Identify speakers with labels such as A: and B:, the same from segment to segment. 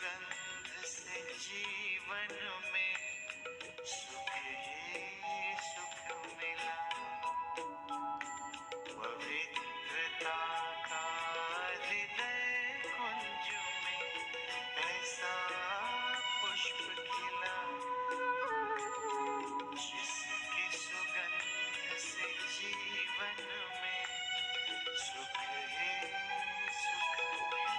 A: सुगंध से जीवन में सुख ही सुख मिला। पवित्रता का हृदय कुंज में ऐसा पुष्प खिला, जिसकी सुगंध से जीवन में सुख ही सुख मिला।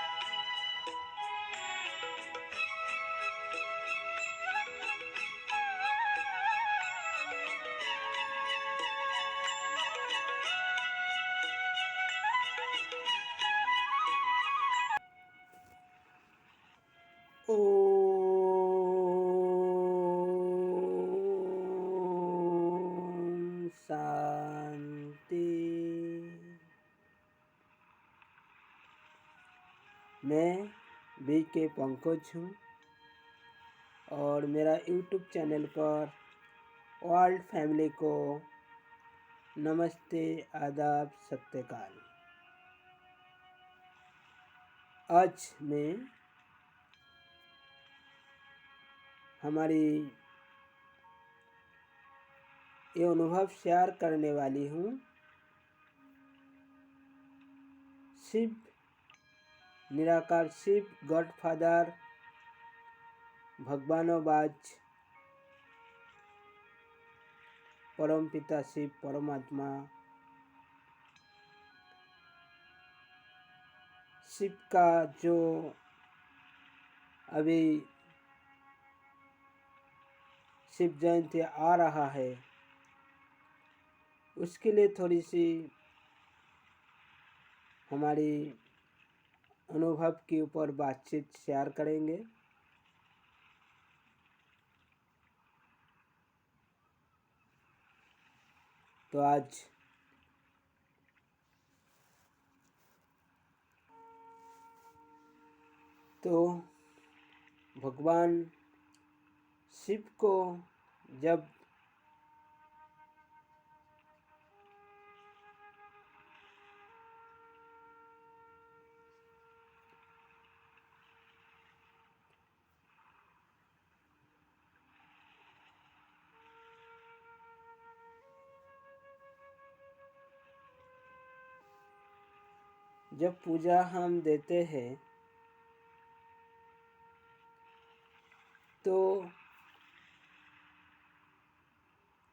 A: ओम शांति। मैं BK पंकज हूँ और मेरा यूट्यूब चैनल पर वर्ल्ड फैमिली को नमस्ते, आदाब, सत्यकाल। आज मैं हमारी ये अनुभव शेयर करने वाली हूँ। शिव, निराकार शिव, गॉडफादर, भगवानोबाज, परमपिता शिव, परमात्मा, शिव का जो अभी शिव जयंती आ रहा है, उसके लिए थोड़ी सी हमारी अनुभव के ऊपर बातचीत शेयर करेंगे। तो आज तो भगवान शिव को जब पूजा हम देते हैं तो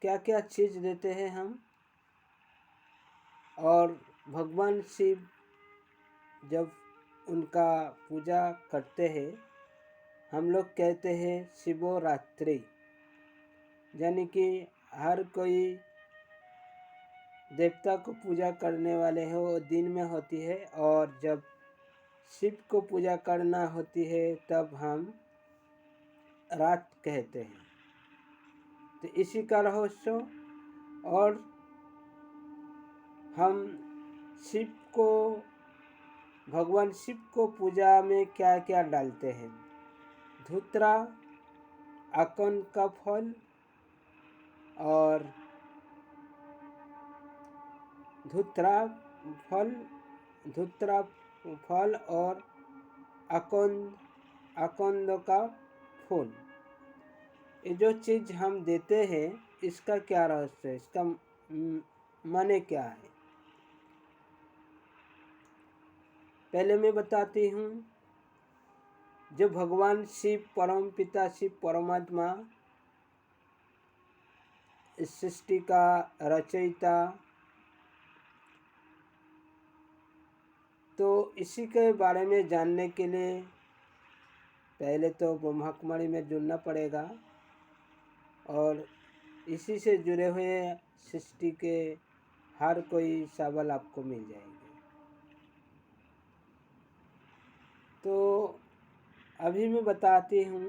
A: क्या क्या चीज़ देते हैं हम, और भगवान शिव जब उनका पूजा करते हैं, हम लोग कहते हैं शिवरात्रि, यानी कि हर कोई देवता को पूजा करने वाले हैं वो दिन में होती है, और जब शिव को पूजा करना होती है तब हम रात कहते हैं। तो इसी का रहस्य। और हम शिव को, भगवान शिव को पूजा में क्या क्या डालते हैं? धूत्रा, आकन का फल और धूत्रा फल और आकंद का फूल, ये जो चीज़ हम देते हैं इसका क्या रहस्य है, इसका माने क्या है? पहले मैं बताती हूँ। जो भगवान शिव, परमपिता शिव, परमात्मा, इस सृष्टि का रचयिता, तो इसी के बारे में जानने के लिए पहले तो ब्रह्मा कुमारी में जुड़ना पड़ेगा, और इसी से जुड़े हुए सृष्टि के हर कोई सवाल आपको मिल जाएंगे। तो अभी मैं बताती हूँ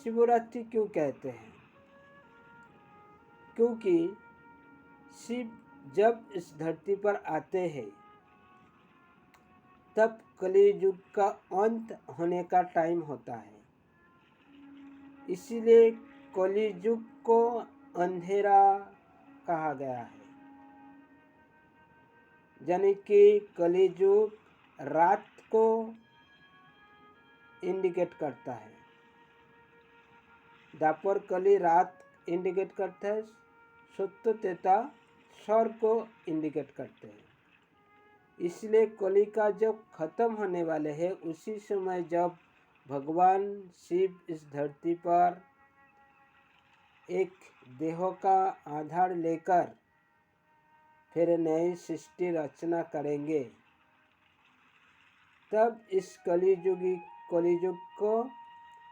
A: शिवरात्रि क्यों कहते हैं। क्योंकि शिव जब इस धरती पर आते हैं तब कलियुग का अंत होने का टाइम होता है, इसीलिए कलियुग को अंधेरा कहा गया है। यानी कि कलियुग रात को इंडिकेट करता है, दापर कली रात इंडिकेट करता है, सत्य तेता स्वर को इंडिकेट करते हैं। इसलिए कलिका जब खत्म होने वाले हैं, उसी समय जब भगवान शिव इस धरती पर एक देह का आधार लेकर फिर नई सृष्टि रचना करेंगे, तब इस कलियुग को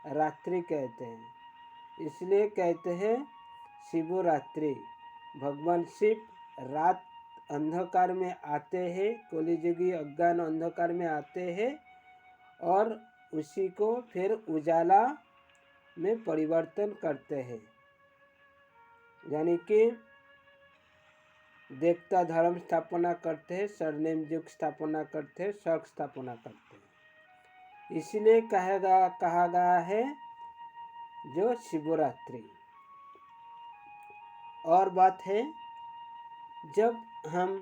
A: रात्रि कहते हैं। इसलिए कहते हैं शिवरात्रि। भगवान शिव रात अंधकार में आते हैं, कलियुगी अज्ञान अंधकार में आते हैं और उसी को फिर उजाला में परिवर्तन करते हैं, यानी कि देवता धर्म स्थापना करते हैं, सरनेम युग स्थापना करते हैं, स्वर्ग स्थापना करते हैं। इसलिए कहा गया है जो शिवरात्रि। और बात है, जब हम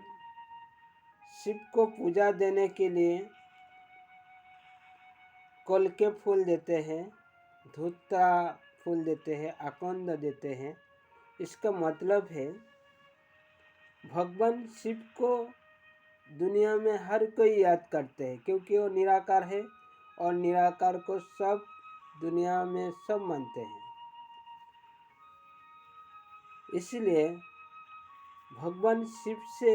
A: शिव को पूजा देने के लिए कल के फूल देते हैं, धूतरा फूल देते हैं, आकंद देते हैं, इसका मतलब है भगवान शिव को दुनिया में हर कोई याद करते हैं, क्योंकि वो निराकार है और निराकार को सब दुनिया में सब मानते हैं। इसलिए भगवान शिव से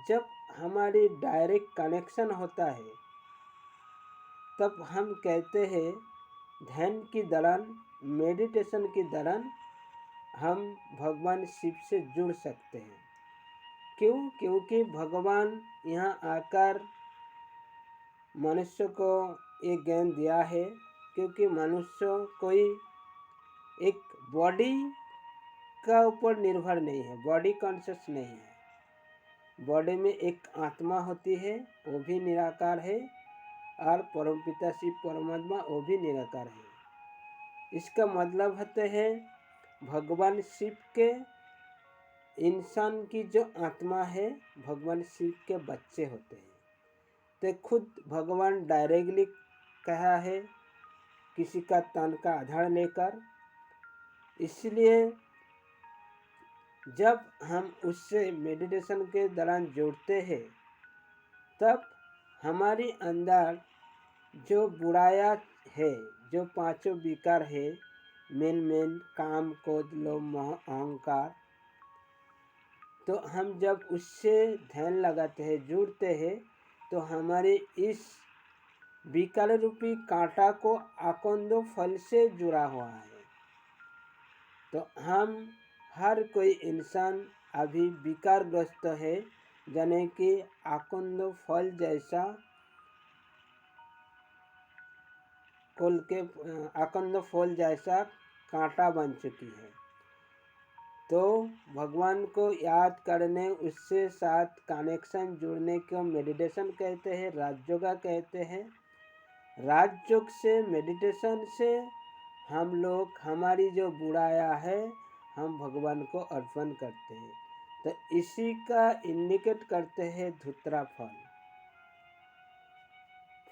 A: जब हमारी डायरेक्ट कनेक्शन होता है, तब हम कहते हैं ध्यान की दौरान, मेडिटेशन की दौरान हम भगवान शिव से जुड़ सकते हैं। क्यों? क्योंकि भगवान यहाँ आकर मनुष्य को एक ज्ञान दिया है, क्योंकि मनुष्य कोई एक बॉडी का ऊपर निर्भर नहीं है, बॉडी कॉन्शियस नहीं है। बॉडी में एक आत्मा होती है, वो भी निराकार है, और परमपिता शिव परमात्मा वो भी निराकार है। इसका मतलब होते हैं भगवान शिव के इंसान की जो आत्मा है, भगवान शिव के बच्चे होते हैं। तो खुद भगवान डायरेक्टली कहा है किसी का तन का आधार लेकर। इसलिए जब हम उससे मेडिटेशन के दौरान जुड़ते हैं, तब हमारी अंदर जो बुराया है, जो पांचों विकार है, मेन काम, क्रोध, लोभ, मोह, अहंकार, तो हम जब उससे ध्यान लगाते हैं, जुड़ते हैं, तो हमारे इस विकार रूपी कांटा को आकंदो फल से जुड़ा हुआ है। तो हम हर कोई इंसान अभी विकारग्रस्त है, यानी कि आकंदो फल जैसा आकंद फल जैसा कांटा बन चुकी है। तो भगवान को याद करने, उससे साथ कनेक्शन जुड़ने को मेडिटेशन कहते हैं, राजयोगा कहते हैं। राजयोग से, मेडिटेशन से हम लोग हमारी जो बुराया है, हम भगवान को अर्पण करते हैं। तो इसी का इंडिकेट करते हैं धूतरा फल।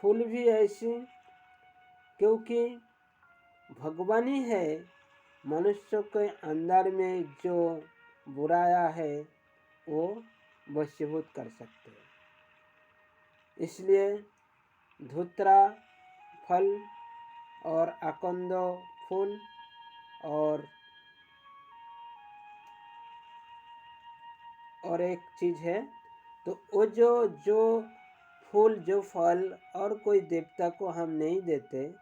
A: फूल भी ऐसी, क्योंकि भगवान ही है मनुष्य के अंदर में जो बुराया है वो वशीभूत कर सकते हैं। इसलिए धूतरा फल और आकंदो फूल और एक चीज़ है, तो वो जो फूल, जो फल और कोई देवता को हम नहीं देते,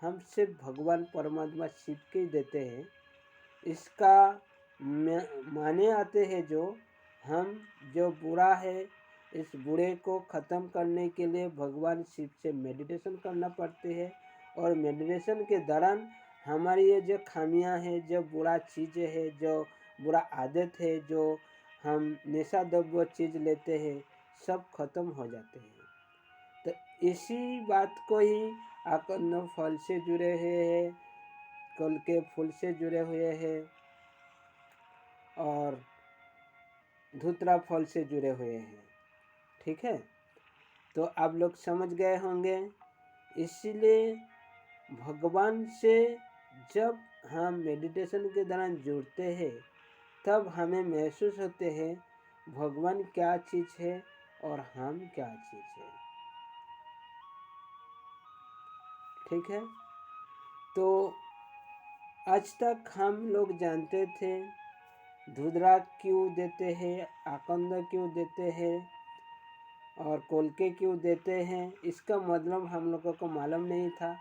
A: हम सिर्फ भगवान परमात्मा शिव के ही देते हैं। इसका माने आते हैं हम जो बुरा है, इस बुरे को ख़त्म करने के लिए भगवान शिव से मेडिटेशन करना पड़ती है। और मेडिटेशन के दौरान हमारी ये जो खामियां हैं, जो बुरा चीज़ें हैं, जो बुरा आदत है, जो हम नशा द्रव्य चीज़ लेते हैं, सब खत्म हो जाते हैं। तो इसी बात को ही आकंद फल से जुड़े हुए हैं, कल के फूल से जुड़े हुए हैं और धूतरा फल से जुड़े हुए हैं। ठीक है। तो आप लोग समझ गए होंगे। इसलिए भगवान से जब हम मेडिटेशन के दौरान जुड़ते हैं तब हमें महसूस होते हैं भगवान क्या चीज़ है और हम क्या चीज़ है। ठीक है, तो आज तक हम लोग जानते थे धुदरा क्यों देते हैं, आकंद क्यों देते हैं और कोलके क्यों देते हैं, इसका मतलब हम लोगों को मालूम नहीं था,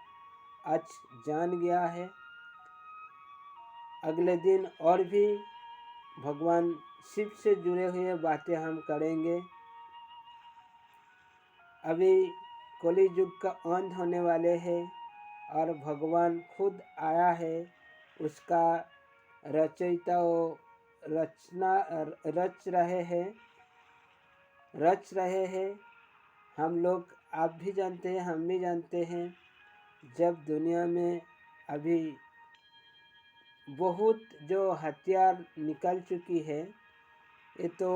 A: आज जान गया है। अगले दिन और भी भगवान शिव से जुड़े हुए बातें हम करेंगे। अभी कली युग का अंत होने वाले हैं और भगवान खुद आया है, उसका रचयिता रचना रच रहे हैं हम लोग। आप भी जानते हैं, हम भी जानते हैं, जब दुनिया में अभी बहुत जो हथियार निकल चुकी है, ये तो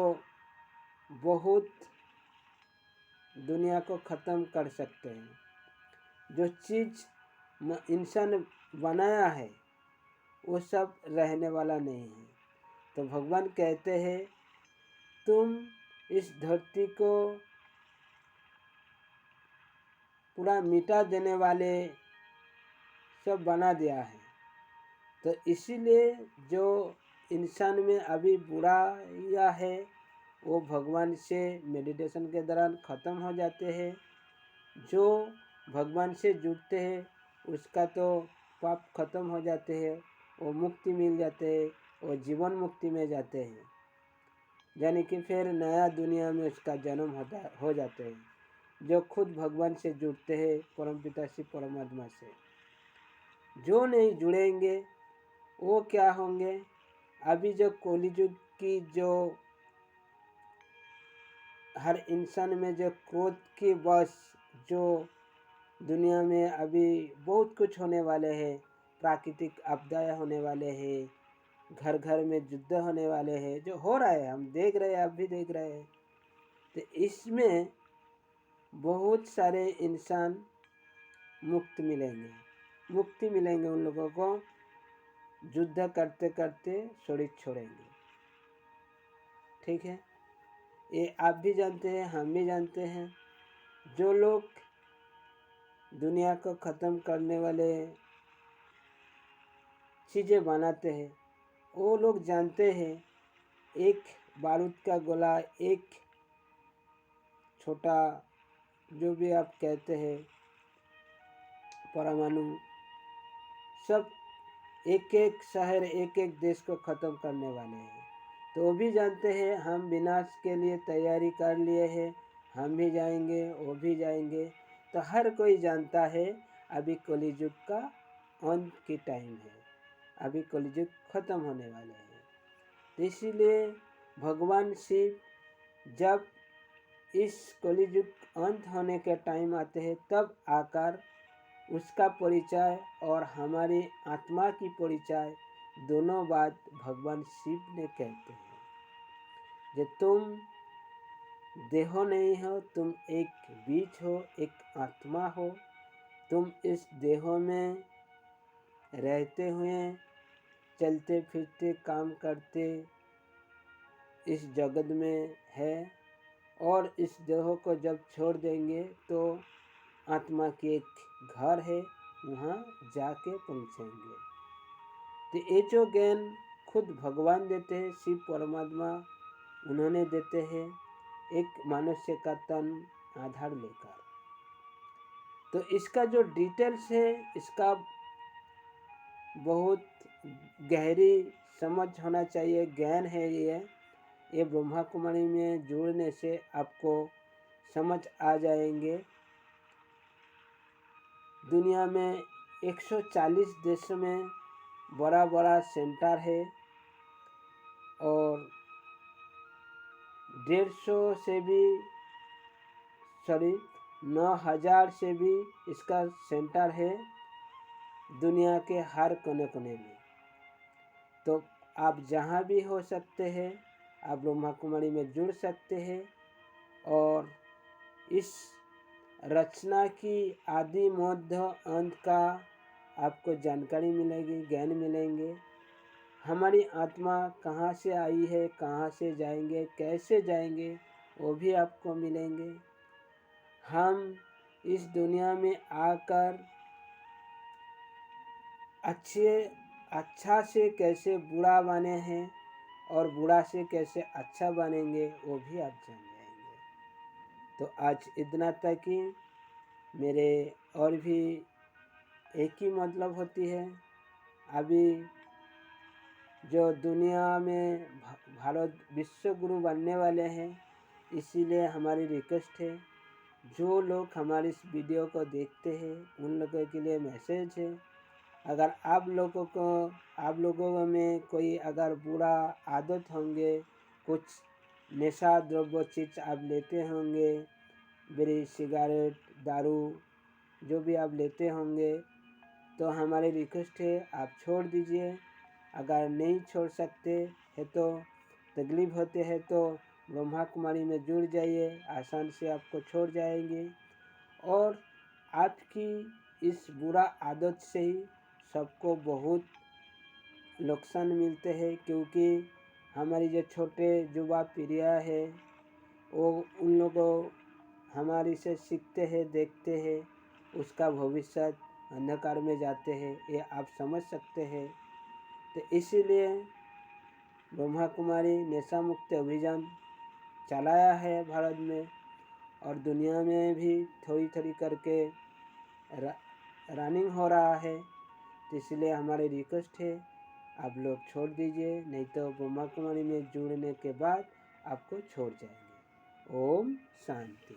A: बहुत दुनिया को ख़त्म कर सकते हैं। जो चीज़ इंसान बनाया है वो सब रहने वाला नहीं है। तो भगवान कहते हैं तुम इस धरती को पूरा मिटा देने वाले सब बना दिया है। तो इसीलिए जो इंसान में अभी बुराइयाँ है वो भगवान से मेडिटेशन के दौरान ख़त्म हो जाते हैं। जो भगवान से जुड़ते हैं उसका तो पाप खत्म हो जाते हैं, वो मुक्ति मिल जाते हैं, वो जीवन मुक्ति में जाते हैं, यानी कि फिर नया दुनिया में उसका जन्म हो जाते हैं। जो खुद भगवान से जुड़ते हैं, परमपिता शिव परमात्मा से। जो नहीं जुड़ेंगे वो क्या होंगे, अभी जो कलियुग की जो हर इंसान में जो क्रोध की वश जो दुनिया में अभी बहुत कुछ होने वाले हैं, प्राकृतिक आपदाएं होने वाले हैं, घर घर में युद्ध होने वाले हैं, जो हो रहा है हम देख रहे हैं, आप भी देख रहे हैं। तो इसमें बहुत सारे इंसान मुक्ति मिलेंगे उन लोगों को युद्ध करते करते शरीर छोड़ेंगे। ठीक है, ये आप भी जानते हैं, हम भी जानते हैं। जो लोग दुनिया को ख़त्म करने वाले चीज़ें बनाते हैं वो लोग जानते हैं एक बारूद का गोला, एक छोटा जो भी आप कहते हैं परमाणु, सब एक एक शहर एक एक देश को ख़त्म करने वाले हैं। तो वो भी जानते हैं हम विनाश के लिए तैयारी कर लिए हैं, हम भी जाएंगे, वो भी जाएंगे। तो हर कोई जानता है अभी कलियुग का अंत की टाइम है, अभी कलियुग ख़त्म होने वाले हैं। तो इसीलिए भगवान शिव जब इस कलियुग अंत होने के टाइम आते हैं तब आकर उसका परिचय और हमारी आत्मा की परिचय दोनों बात भगवान शिव ने कहते हैं। जो तुम देहो नहीं हो, तुम एक बीज हो, एक आत्मा हो। तुम इस देहों में रहते हुए चलते फिरते काम करते इस जगत में है, और इस देह को जब छोड़ देंगे तो आत्मा की एक घर है, वहाँ जाके पहुँचेंगे। तो ये जो ज्ञान खुद भगवान देते हैं, शिव परमात्मा उन्होंने देते हैं एक मनुष्य का तन आधार लेकर। तो इसका जो डिटेल्स है, इसका बहुत गहरी समझ होना चाहिए, ज्ञान है ये ब्रह्मा कुमारी में जुड़ने से आपको समझ आ जाएंगे। दुनिया में 140 देशों में बड़ा बड़ा सेंटर है और 9,000 से भी इसका सेंटर है दुनिया के हर कोने कोने में। तो आप जहाँ भी हो सकते हैं, आप ब्रह्मा कुमारी में जुड़ सकते हैं और इस रचना की आदि मध्य अंत का आपको जानकारी मिलेगी, ज्ञान मिलेंगे। हमारी आत्मा कहाँ से आई है, कहाँ से जाएंगे, कैसे जाएंगे, वो भी आपको मिलेंगे। हम इस दुनिया में आकर अच्छा से कैसे बुरा बने हैं और बुरा से कैसे अच्छा बनेंगे, वो भी आप जान जाएंगे। तो आज इतना तक ही। मेरे और भी एक ही मतलब होती है, अभी जो दुनिया में भारत विश्व गुरु बनने वाले हैं, इसीलिए हमारी रिक्वेस्ट है, जो लोग हमारी इस वीडियो को देखते हैं उन लोगों के लिए मैसेज है, अगर आप लोगों में कोई अगर बुरा आदत होंगे, कुछ नशा द्रव्य चीज़ आप लेते होंगे, बीड़ी सिगरेट दारू जो भी आप लेते होंगे, तो हमारी रिक्वेस्ट है आप छोड़ दीजिए। अगर नहीं छोड़ सकते हैं तो तकलीफ होते हैं तो ब्रह्मा कुमारी में जुड़ जाइए, आसान से आपको छोड़ जाएंगे। और आपकी इस बुरा आदत से ही सबको बहुत नुकसान मिलते हैं, क्योंकि हमारी जो छोटे युवा पीढ़ी है वो उन लोगों हमारी से सीखते हैं, देखते हैं, उसका भविष्य अंधकार में जाते हैं, ये आप समझ सकते हैं। तो इसीलिए ब्रह्मा कुमारी नशा मुक्त अभियान चलाया है भारत में, और दुनिया में भी थोड़ी थोड़ी करके रनिंग हो रहा है। तो इसलिए हमारी रिक्वेस्ट है आप लोग छोड़ दीजिए, नहीं तो ब्रह्मा कुमारी में जुड़ने के बाद आपको छोड़ जाएंगे। ओम शांति।